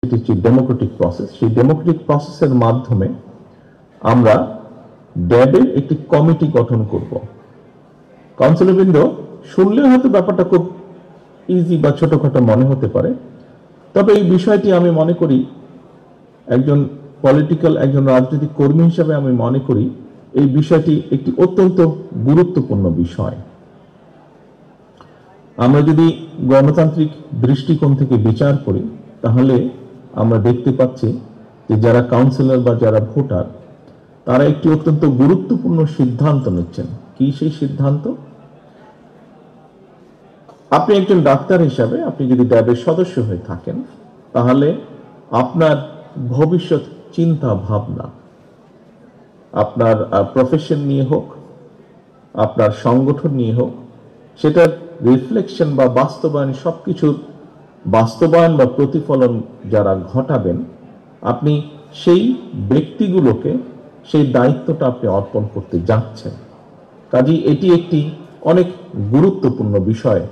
এটি হচ্ছে Democratic process. সেই ডেমোক্রেটিক প্রসেসের মাধ্যমে আমরা ড্যাবের একটি কমিটি গঠন করব। কাউন্সিলরবৃন্দ শুনলে হয়তো ব্যাপারটা খুব ইজি বা ছোটখাটো মনে হতে পারে, তবে এই বিষয়টি আমি মনে করি একজন রাজনৈতিক কর্মী হিসেবে আমি মনে করি এই বিষয়টি একটি অত্যন্ত গুরুত্বপূর্ণ বিষয়। আমরা যদি গণতান্ত্রিক দৃষ্টিকোণ থেকে বিচার করি তাহলে আমরা দেখতে পাচ্ছি যে যারা কাউন্সিলর বা যারা ভোটার তারা একটি অত্যন্ত গুরুত্বপূর্ণ সিদ্ধান্ত নিচ্ছেন। কি সেই সিদ্ধান্ত? আপনি একজন ডাক্তার হিসাবে আপনি যদি ড্যাবের সদস্য হয়ে থাকেন তাহলে আপনার ভবিষ্যৎ চিন্তা ভাবনা, আপনার প্রফেশন নিয়ে হোক, আপনার সংগঠন নিয়ে হোক, সেটার রিফ্লেকশন বা বাস্তবায়ন, সবকিছুর বাস্তবায়ন বা প্রতিফলন যারা ঘটাবেন, আপনি সেই ব্যক্তিগুলোকে সেই দায়িত্বটা আপনি অর্পণ করতে যাচ্ছেন। কাজেই এটি একটি অনেক গুরুত্বপূর্ণ বিষয়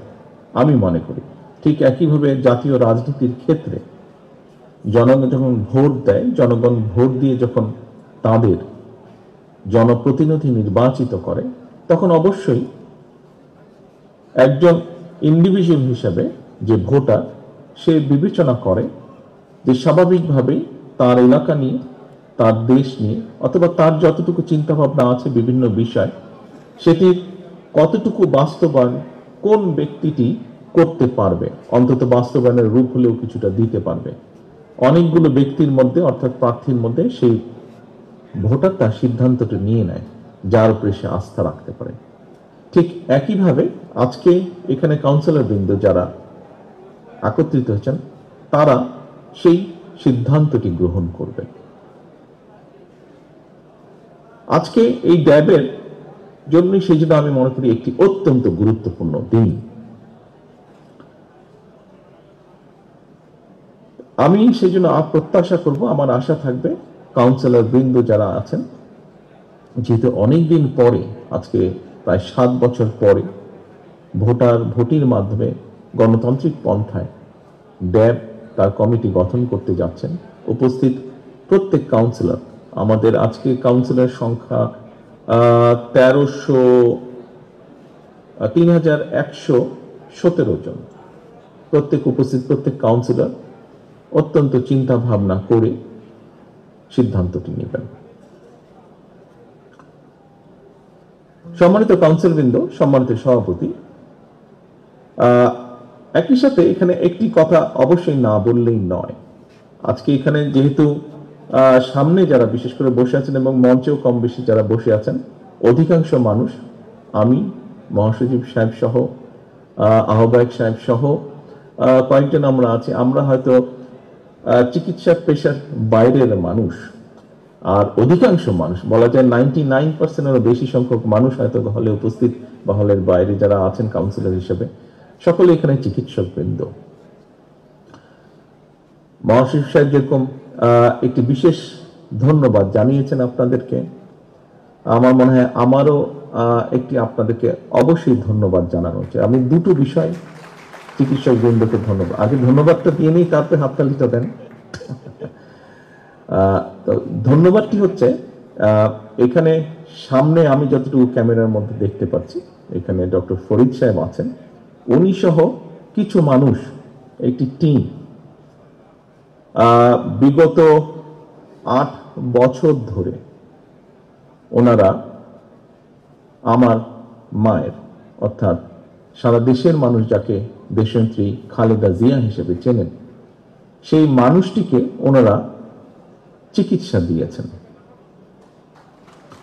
আমি মনে করি। ঠিক একইভাবে জাতীয় রাজনীতির ক্ষেত্রে জনগণ যখন ভোট দেয়, জনগণ ভোট দিয়ে যখন তাদের জনপ্রতিনিধি নির্বাচিত করে, তখন অবশ্যই একজন ইন্ডিভিজুয়াল হিসেবে যে ভোটার সে বিবেচনা করে যে স্বাভাবিকভাবেই তার এলাকা নিয়ে, তার দেশ নিয়ে, অথবা তার যতটুকু চিন্তা ভাবনা আছে বিভিন্ন বিষয়, সেটির কতটুকু বাস্তবায়ন কোন ব্যক্তিটি করতে পারবে, অন্তত বাস্তবায়নের রূপ হলেও কিছুটা দিতে পারবে। অনেকগুলো ব্যক্তির মধ্যে অর্থাৎ প্রার্থীর মধ্যে সেই ভোটার তার সিদ্ধান্তটি নিয়ে নেয় যার উপরে সে আস্থা রাখতে পারে। ঠিক একইভাবে আজকে এখানে কাউন্সিলর বৃন্দ যারা একত্রিত হয়েছেন তারা সেই সিদ্ধান্তটি গ্রহণ করবে। আজকে এই ড্যাবের জন্য সেই জন্য আমি মনে করি একটি অত্যন্ত গুরুত্বপূর্ণ দিন। আমি সেই জন্য প্রত্যাশা করব, আমার আশা থাকবে কাউন্সিলর বৃন্দ যারা আছেন, যেহেতু অনেকদিন পরে, আজকে প্রায় 7 বছর পরে ভোটের মাধ্যমে গণতান্ত্রিক পন্থায় ড্যাব তার কমিটি গঠন করতে যাচ্ছেন, উপস্থিত প্রত্যেক কাউন্সিলর, আমাদের আজকে কাউন্সিলর সংখ্যা 3117 জন। প্রত্যেক কাউন্সিলর অত্যন্ত চিন্তা ভাবনা করে সিদ্ধান্তটি নেবেন। সম্মানিত কাউন্সিলবৃন্দ, সম্মানিত সভাপতি, একই সাথে এখানে একটি কথা অবশ্যই না বললেই নয়। আজকে এখানে যেহেতু সামনে যারা বিশেষ করে বসে আছেন এবং মঞ্চেও কম বেশি যারা বসে আছেন, অধিকাংশ মানুষ, আমি, মহাসচিব সাহেব সহ, আহ্বায়ক সাহেব সহ কয়েকজন আমরা আছি, আমরা হয়তো চিকিৎসা পেশার বাইরের মানুষ। আর অধিকাংশ মানুষ, বলা যায় 99%-এরও বেশি সংখ্যক মানুষ হয়তো হলে উপস্থিত বা হলের বাইরে যারা আছেন কাউন্সিলর হিসেবে, সকলে এখানে চিকিৎসক বৃন্দ। মহাসচিব সাহেব যেরকম একটি বিশেষ ধন্যবাদ জানিয়েছেন আপনাদেরকে, আমার মনে হয় আমারও একটি আপনাদেরকে অবশ্যই ধন্যবাদ জানানো উচিত। আমি দুটো বিষয় চিকিৎসক বৃন্দকে ধন্যবাদ, আগে ধন্যবাদটা দিয়ে নিই, তারপরে হাততালিটা দেন। তো ধন্যবাদটি হচ্ছে, এখানে সামনে আমি যতটুকু ক্যামেরার মধ্যে দেখতে পাচ্ছি, এখানে ডক্টর ফরিদ সাহেব আছেন, উনি সহ কিছু মানুষ, একটি টিম বিগত 8 বছর ধরে ওনারা আমার মায়ের, অর্থাৎ সারা দেশের মানুষ যাকে দেশনেত্রী খালেদা জিয়া হিসেবে চেনেন, সেই মানুষটিকে ওনারা চিকিৎসা দিয়েছেন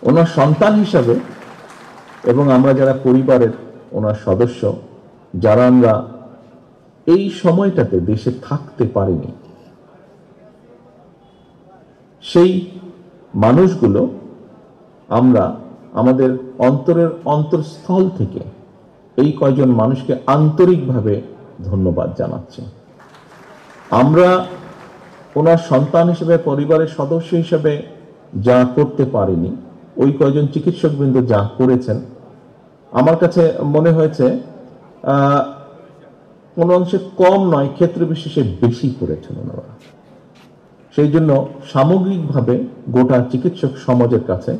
ওনার সন্তান হিসাবে। এবং আমরা যারা পরিবারের ওনার সদস্য, যারা আমরা এই সময়টাতে দেশে থাকতে পারিনি, সেই মানুষগুলো আমরা আমাদের অন্তরের অন্তঃস্থল থেকে এই কয়জন মানুষকে আন্তরিকভাবে ধন্যবাদ জানাচ্ছি। আমরা ওনার সন্তান হিসেবে, পরিবারের সদস্য হিসেবে যা করতে পারিনি, ওই কয়জন চিকিৎসকবৃন্দ যা করেছেন, আমার কাছে মনে হয়েছে কোনো অংশে কম নয়, ক্ষেত্র বিশেষে বেশি করেছেন ওনারা। সেই জন্য সামগ্রিকভাবে গোটা চিকিৎসক সমাজের কাছে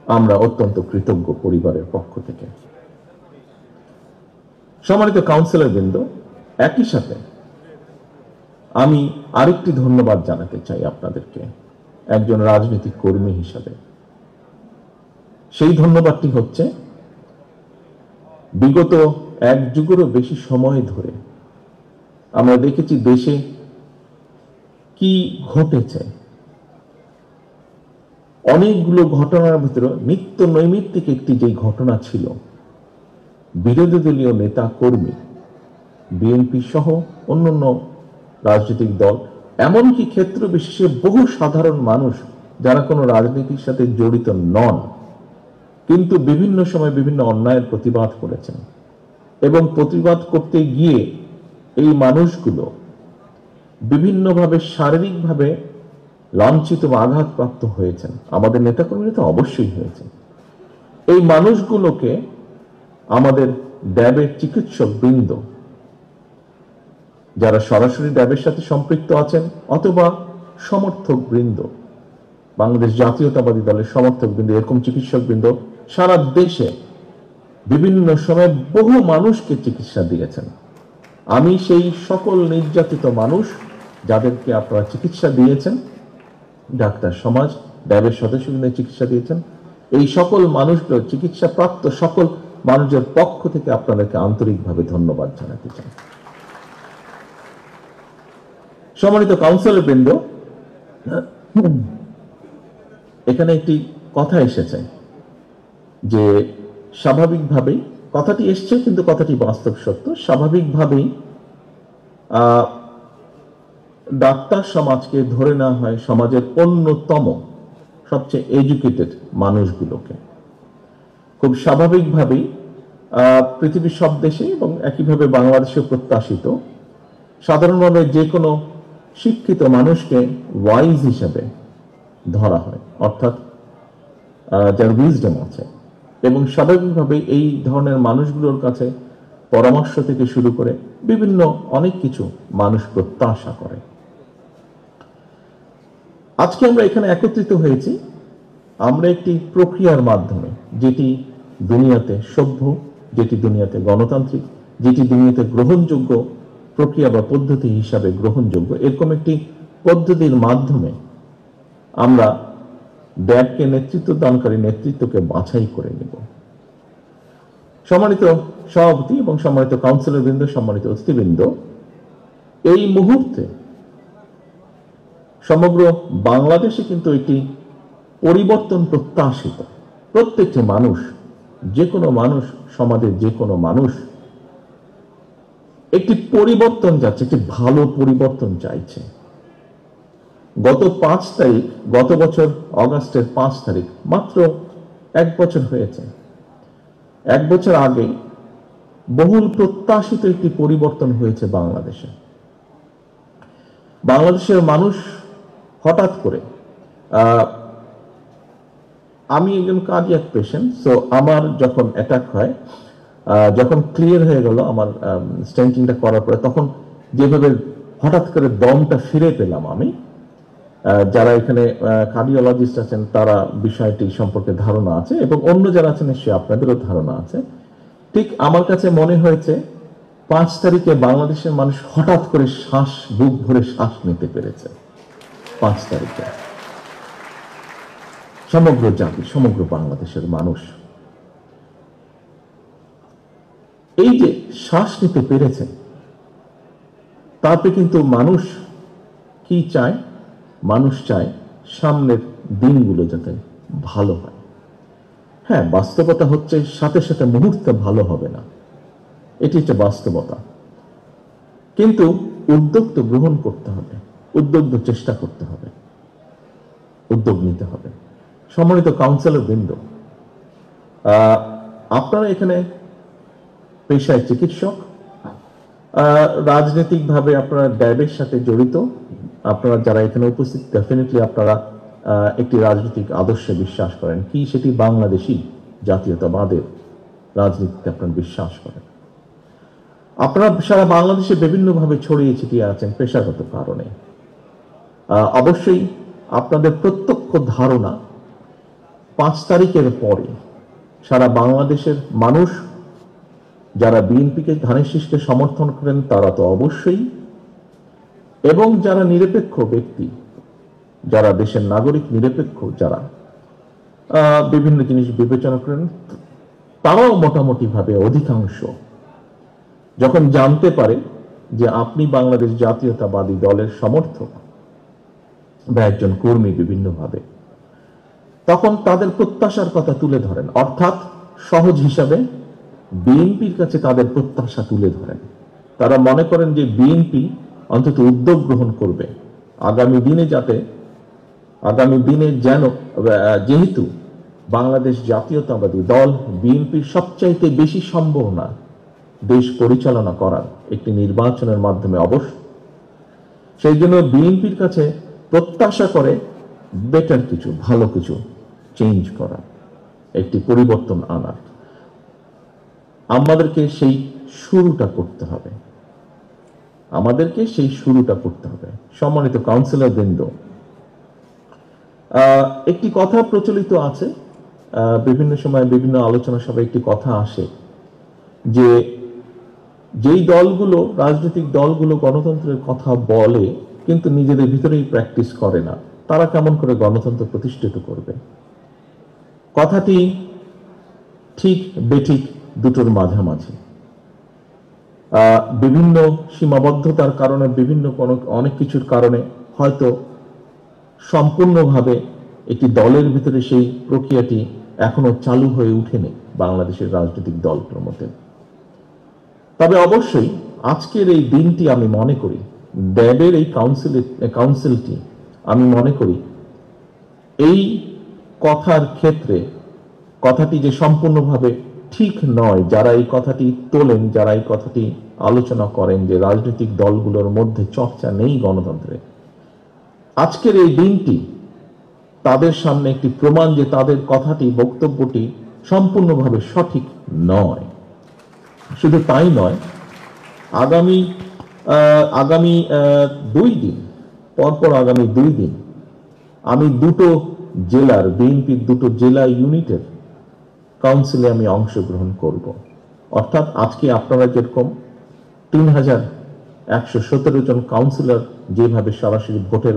আমরা অত্যন্ত কৃতজ্ঞ পরিবারের পক্ষ থেকে। সম্মানিত কাউন্সিলর বৃন্দ, একই সাথে আমি আরেকটি ধন্যবাদ জানাতে চাই আপনাদেরকে একজন রাজনৈতিক কর্মী হিসাবে। সেই ধন্যবাদটি হচ্ছে, বিগত এক যুগেরও বেশি সময় ধরে আমরা দেখেছি দেশে কি ঘটেছে। অনেকগুলো ঘটনার ভিতরে নিত্য নৈমিত্তিক একটি যে ঘটনা ছিল, বিরোধী দলীয় নেতা কর্মী, বিএনপি সহ অন্যান্য রাজনৈতিক দল, এমনকি ক্ষেত্র বিশেষে বহু সাধারণ মানুষ যারা কোনো রাজনীতির সাথে জড়িত নন, কিন্তু বিভিন্ন সময় বিভিন্ন অন্যায়ের প্রতিবাদ করেছেন এবং প্রতিবাদ করতে গিয়ে এই মানুষগুলো বিভিন্নভাবে শারীরিকভাবে লাঞ্ছিত বা আঘাতপ্রাপ্ত হয়েছেন। আমাদের নেতাকর্মীরা তো অবশ্যই হয়েছে। এই মানুষগুলোকে আমাদের ড্যাবের চিকিৎসক বৃন্দ, যারা সরাসরি ড্যাবের সাথে সম্পৃক্ত আছেন অথবা সমর্থক বৃন্দ, বাংলাদেশ জাতীয়তাবাদী দলের সমর্থক বৃন্দ, এরকম চিকিৎসক বৃন্দ সারা দেশে বিভিন্ন সময় বহু মানুষকে চিকিৎসা দিয়েছেন। আমি সেই সকল নির্যাতিত মানুষ যাদেরকে আপনারা চিকিৎসা দিয়েছেন, ডাক্তার সমাজ, ড্যাবের সদস্যবৃন্দ চিকিৎসা দিয়েছেন, এই সকল মানুষগুলো, চিকিৎসা প্রাপ্ত সকল মানুষের পক্ষ থেকে আপনাদেরকে আন্তরিকভাবে ধন্যবাদ জানাতে চাই। সম্মানিত কাউন্সিলর বৃন্দ, এখানে একটি কথা এসেছে যে স্বাভাবিকভাবেই, কথাটি এসছে কিন্তু কথাটি বাস্তব সত্য, স্বাভাবিকভাবেই ডাক্তার সমাজকে ধরে নেওয়া হয় সমাজের অন্যতম সবচেয়ে এডুকেটেড মানুষগুলোকে। খুব স্বাভাবিকভাবেই পৃথিবীর সব দেশে এবং একইভাবে বাংলাদেশে প্রত্যাশিত সাধারণভাবে যে কোনো শিক্ষিত মানুষকে ওয়াইজ হিসেবে ধরা হয়, অর্থাৎ যার উইজডম আছে, এবং স্বাভাবিকভাবে এই ধরনের মানুষগুলোর কাছে পরামর্শ থেকে শুরু করে বিভিন্ন অনেক কিছু মানুষ প্রত্যাশা করে। আজকে আমরা এখানে একত্রিত হয়েছি আমরা একটি প্রক্রিয়ার মাধ্যমে, যেটি দুনিয়াতে সভ্য, যেটি দুনিয়াতে গণতান্ত্রিক, যেটি দুনিয়াতে গ্রহণযোগ্য প্রক্রিয়া বা পদ্ধতি হিসাবে গ্রহণযোগ্য, এরকম একটি পদ্ধতির মাধ্যমে আমরা ড্যাবকে নেতৃত্ব দানকারী নেতৃত্বকে বাছাই করে নেব। সম্মানিত সভাপতি এবং সম্মানিত কাউন্সিলর বৃন্দ, সম্মানিত অতিথিবৃন্দ, এই মুহূর্তে সমগ্র বাংলাদেশে কিন্তু একটি পরিবর্তন প্রত্যাশিত। প্রত্যেকটি মানুষ, যে কোনো মানুষ, সমাজের যে কোনো মানুষ একটি পরিবর্তন যাচ্ছে, একটি ভালো পরিবর্তন চাইছে। গত 5 তারিখ, গত বছর অগাস্টের 5 তারিখ, মাত্র 1 বছর হয়েছে। 1 বছর আগে বহুল প্রত্যাশিত একটি পরিবর্তন হয়েছে বাংলাদেশে। বাংলাদেশের মানুষ হঠাৎ করে, আমি একজন কার্ডিয়াক পেশেন্ট, সো আমার যখন অ্যাটাক হয়, যখন ক্লিয়ার হয়ে গেল আমার স্টেন্টিংটা করার পরে, তখন যেভাবে হঠাৎ করে দমটা ফিরে পেলাম আমি, যারা এখানে কার্ডিওলজিস্ট আছেন তারা বিষয়টি সম্পর্কে ধারণা আছে এবং অন্য যারা আছেন নিশ্চয়ই আপনাদেরও ধারণা আছে। ঠিক আমার কাছে মনে হয়েছে 5 তারিখে বাংলাদেশের মানুষ হঠাৎ করে শ্বাস, বুক ভরে শ্বাস নিতে পেরেছে। 5 তারিখে সমগ্র জাতি, সমগ্র বাংলাদেশের মানুষ এই যে শ্বাস নিতে পেরেছে, তাতে কিন্তু মানুষ কি চায়? মানুষ চায় সামনের দিনগুলো যাতে ভালো হয়। হ্যাঁ, বাস্তবতা হচ্ছে সাথে সাথে মুহূর্তে ভালো হবে না, এটি হচ্ছে বাস্তবতা। কিন্তু উদ্যোগ তো গ্রহণ করতে হবে, উদ্যোগ তো চেষ্টা করতে হবে, উদ্যোগ নিতে হবে। সম্মানিত কাউন্সিলর বৃন্দ, আপনারা এখানে পেশায় চিকিৎসক, রাজনৈতিকভাবে আপনারা ড্যাবের সাথে জড়িত, আপনারা যারা এখানে উপস্থিত ডেফিনেটলি আপনারা একটি রাজনৈতিক আদর্শে বিশ্বাস করেন। কি সেটি? বাংলাদেশি জাতীয়তাবাদের রাজনীতিতে আপনারা বিশ্বাস করেন। আপনারা সারা বাংলাদেশে বিভিন্নভাবে ছড়িয়ে ছিটিয়ে আছেন পেশাগত কারণে। অবশ্যই আপনাদের প্রত্যক্ষ ধারণা 5 তারিখের পরে সারা বাংলাদেশের মানুষ যারা বিএনপিকে ধানের শীষকে সমর্থন করেন তারা তো অবশ্যই, এবং যারা নিরপেক্ষ ব্যক্তি, যারা দেশের নাগরিক নিরপেক্ষ, যারা বিভিন্ন জিনিস বিবেচনা করেন, তারাও মোটামুটি ভাবে অধিকাংশ যখন জানতে পারে যে আপনি বাংলাদেশ জাতীয়তাবাদী দলের সমর্থক বা একজন কর্মী বিভিন্নভাবে, তখন তাদের প্রত্যাশার কথা তুলে ধরেন, অর্থাৎ সহজ হিসাবে বিএনপির কাছে তাদের প্রত্যাশা তুলে ধরেন। তারা মনে করেন যে বিএনপি অন্তত উদ্যোগ গ্রহণ করবে আগামী দিনে যেহেতু বাংলাদেশ জাতীয়তাবাদী দল বিএনপির সবচাইতে বেশি সম্ভাবনা দেশ পরিচালনা করার একটি নির্বাচনের মাধ্যমে অবশ্য, সেই জন্য বিএনপির কাছে প্রত্যাশা করে বেটার কিছু, ভালো কিছু চেঞ্জ করা, একটি পরিবর্তন আনার। আমাদেরকে সেই শুরুটা করতে হবে, সম্মানিত কাউন্সিলর বৃন্দ, একটি কথা প্রচলিত আছে, বিভিন্ন সময় বিভিন্ন আলোচনা সভায় একটি কথা আসে যে যেই দলগুলো, রাজনৈতিক দলগুলো গণতন্ত্রের কথা বলে কিন্তু নিজেদের ভিতরেই প্র্যাকটিস করে না, তারা কেমন করে গণতন্ত্র প্রতিষ্ঠিত করবে? কথাটি ঠিক বেঠিক দুটোর মাঝামাঝি। বিভিন্ন সীমাবদ্ধতার কারণে, অনেক কিছুর কারণে হয়তো সম্পূর্ণভাবে একটি দলের ভিতরে সেই প্রক্রিয়াটি এখনো চালু হয়ে উঠেনি বাংলাদেশের রাজনৈতিক দলগুলোর মধ্যে। তবে অবশ্যই আজকের এই দিনটি আমি মনে করি, ড্যাবের এই কাউন্সিলটি আমি মনে করি এই কথার ক্ষেত্রে কথাটি যে সম্পূর্ণভাবে ঠিক নয়, যারা এই কথাটি তোলেন, যারা এই কথাটি আলোচনা করেন যে রাজনৈতিক দলগুলোর মধ্যে চর্চা নেই গণতন্ত্রে, আজকের এই দিনটি তাদের সামনে একটি প্রমাণ যে তাদের কথাটি, বক্তব্যটি সম্পূর্ণভাবে সঠিক নয়। শুধু তাই নয়, আগামী 2 দিন পরপর, আগামী 2 দিন আমি বিএনপির দুটো জেলা ইউনিটের কাউন্সিলে আমি অংশগ্রহণ করব। অর্থাৎ আজকে আপনারা যেরকম 3117 জন কাউন্সিলর যেভাবে সরাসরি ভোটের